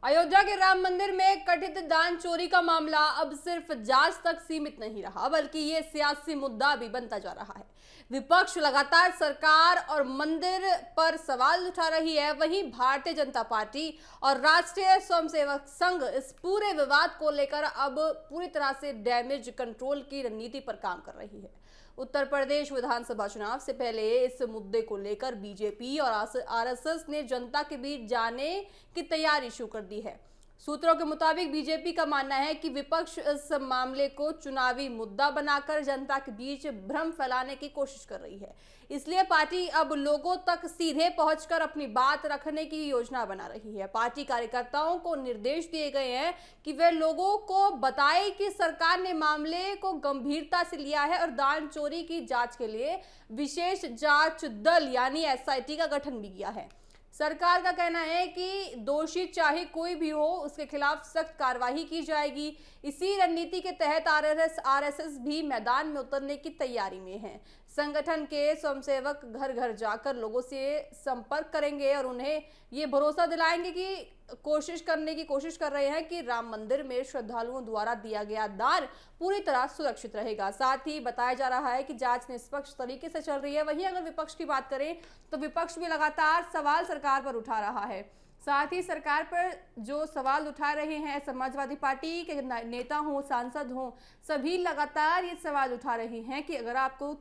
अयोध्या के राम मंदिर में कथित दान चोरी का मामला अब सिर्फ जांच तक सीमित नहीं रहा, बल्कि ये सियासी मुद्दा भी बनता जा रहा है। विपक्ष लगातार सरकार और मंदिर पर सवाल उठा रही है। वहीं भारतीय जनता पार्टी और राष्ट्रीय स्वयंसेवक संघ इस पूरे विवाद को लेकर अब पूरी तरह से डैमेज कंट्रोल की रणनीति पर काम कर रही है। उत्तर प्रदेश विधानसभा चुनाव से पहले इस मुद्दे को लेकर बीजेपी और आरएसएस ने जनता के बीच जाने की तैयारी शुरू कर दी है। सूत्रों के मुताबिक बीजेपी का मानना है कि विपक्ष इस मामले को चुनावी मुद्दा बनाकर जनता के बीच भ्रम फैलाने की कोशिश कर रही है। इसलिए पार्टी अब लोगों तक सीधे पहुंचकर अपनी बात रखने की योजना बना रही है। पार्टी कार्यकर्ताओं को निर्देश दिए गए हैं कि वे लोगों को बताएं कि सरकार ने मामले को गंभीरता से लिया है और दान चोरी की जांच के लिए विशेष जांच दल यानी एसआईटी का गठन भी किया है। सरकार का कहना है कि दोषी चाहे कोई भी हो, उसके खिलाफ सख्त कार्रवाई की जाएगी। इसी रणनीति के तहत आरएसएस भी मैदान में उतरने की तैयारी में है। संगठन के स्वयंसेवक घर घर जाकर लोगों से संपर्क करेंगे और उन्हें ये भरोसा दिलाएंगे कि कोशिश कर रहे हैं कि राम मंदिर में श्रद्धालुओं द्वारा दिया गया दान पूरी तरह सुरक्षित रहेगा। साथ ही बताया जा रहा है कि जांच निष्पक्ष तरीके से चल रही है। वहीं अगर विपक्ष की बात करें तो विपक्ष भी लगातार सवाल सरकार पर उठा रहा है। साथ ही सरकार पर जो सवाल उठा रहे हैं समाजवादी पार्टी के नेता हों, सांसद हों, सभी लगातार ये सवाल उठा रहे हैं कि अगर आपको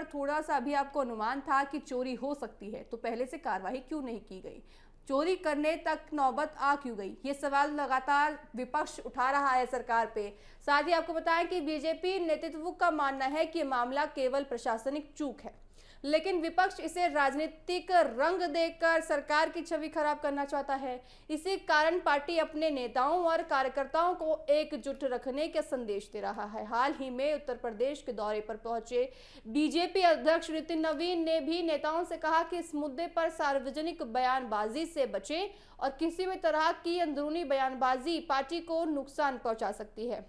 थोड़ा सा अभी आपको अनुमान था कि चोरी हो सकती है तो पहले से कार्रवाई क्यों नहीं की गई, चोरी करने तक नौबत आ क्यों गई। ये सवाल लगातार विपक्ष उठा रहा है सरकार पे। साथ ही आपको बताएं कि बीजेपी नेतृत्व का मानना है कि मामला केवल प्रशासनिक चूक है, लेकिन विपक्ष इसे राजनीतिक रंग देकर सरकार की छवि खराब करना चाहता है। इसी कारण पार्टी अपने नेताओं और कार्यकर्ताओं को एकजुट रखने का संदेश दे रहा है। हाल ही में उत्तर प्रदेश के दौरे पर पहुंचे बीजेपी अध्यक्ष नितिन नवीन ने भी नेताओं से कहा कि इस मुद्दे पर सार्वजनिक बयानबाजी से बचें और किसी भी तरह की अंदरूनी बयानबाजी पार्टी को नुकसान पहुंचा सकती है।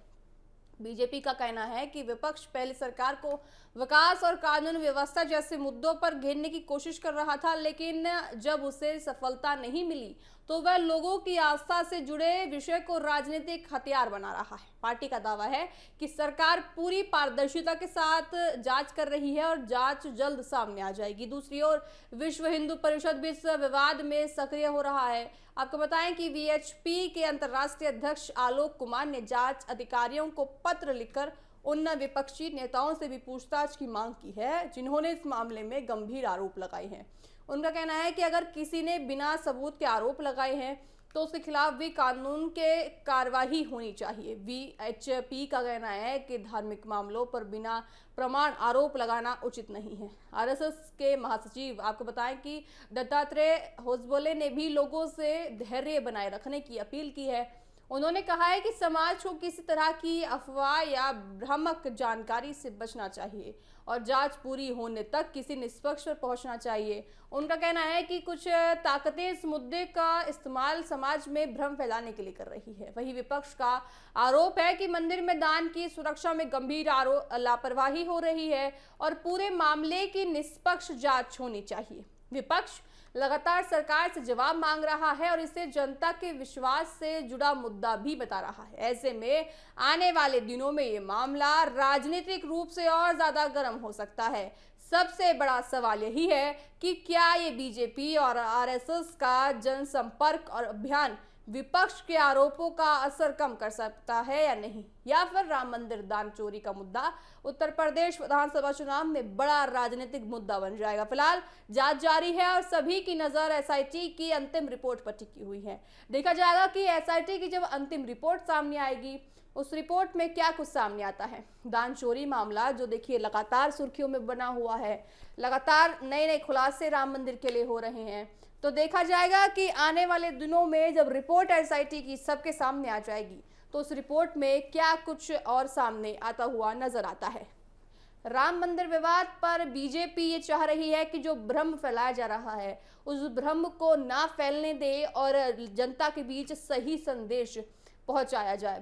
बीजेपी का कहना है कि विपक्ष पहले सरकार को विकास और कानून व्यवस्था जैसे मुद्दों पर घेरने की कोशिश कर रहा था, लेकिन जब उसे सफलता नहीं मिली तो वह लोगों की आस्था से जुड़े विषय को राजनीतिक हथियार बना रहा है। पार्टी का दावा है कि सरकार पूरी पारदर्शिता के साथ जांच कर रही है और जांच जल्द सामने आ जाएगी। दूसरी ओर विश्व हिंदू परिषद भी इस विवाद में सक्रिय हो रहा है। आपको बताएं कि वीएचपी के अंतर्राष्ट्रीय अध्यक्ष आलोक कुमार ने जांच अधिकारियों को पत्र लिखकर उन विपक्षी नेताओं से भी पूछताछ की मांग की है जिन्होंने इस मामले में गंभीर आरोप लगाए हैं। उनका कहना है कि अगर किसी ने बिना सबूत के आरोप लगाए हैं तो उसके खिलाफ भी कानून के कार्रवाई होनी चाहिए। वीएचपी का कहना है कि धार्मिक मामलों पर बिना प्रमाण आरोप लगाना उचित नहीं है। आरएसएस के महासचिव आपको बताएं कि दत्तात्रेय होसबोले ने भी लोगों से धैर्य बनाए रखने की अपील की है। उन्होंने कहा है कि समाज को किसी तरह की अफवाह या भ्रामक जानकारी से बचना चाहिए और जांच पूरी होने तक किसी निष्पक्ष पर पहुंचना चाहिए। उनका कहना है कि कुछ ताकतें इस मुद्दे का इस्तेमाल समाज में भ्रम फैलाने के लिए कर रही है। वहीं विपक्ष का आरोप है कि मंदिर में दान की सुरक्षा में गंभीर लापरवाही हो रही है और पूरे मामले की निष्पक्ष जांच होनी चाहिए। विपक्ष लगातार सरकार से जवाब मांग रहा है और इसे जनता के विश्वास से जुड़ा मुद्दा भी बता रहा है। ऐसे में आने वाले दिनों में ये मामला राजनीतिक रूप से और ज्यादा गर्म हो सकता है। सबसे बड़ा सवाल यही है कि क्या ये बीजेपी और आरएसएस का जनसंपर्क और अभियान विपक्ष के आरोपों का असर कम कर सकता है या नहीं, या फिर राम मंदिर दान चोरी का मुद्दा उत्तर प्रदेश विधानसभा चुनाव में बड़ा राजनीतिक मुद्दा बन जाएगा। फिलहाल जांच जारी है और सभी की नजर एसआईटी की अंतिम रिपोर्ट पर टिकी हुई है। देखा जाएगा कि एसआईटी की जब अंतिम रिपोर्ट सामने आएगी उस रिपोर्ट में क्या कुछ सामने आता है। दान चोरी मामला जो देखिए लगातार सुर्खियों में बना हुआ है, लगातार नए नए खुलासे राम मंदिर के लिए हो रहे हैं, तो देखा जाएगा कि आने वाले दिनों में जब रिपोर्ट एसआईटी की सबके सामने आ जाएगी तो उस रिपोर्ट में क्या कुछ और सामने आता हुआ नजर आता है। राम मंदिर विवाद पर बीजेपी ये चाह रही है कि जो भ्रम फैलाया जा रहा है उस भ्रम को ना फैलने दे और जनता के बीच सही संदेश पहुंचाया जाए।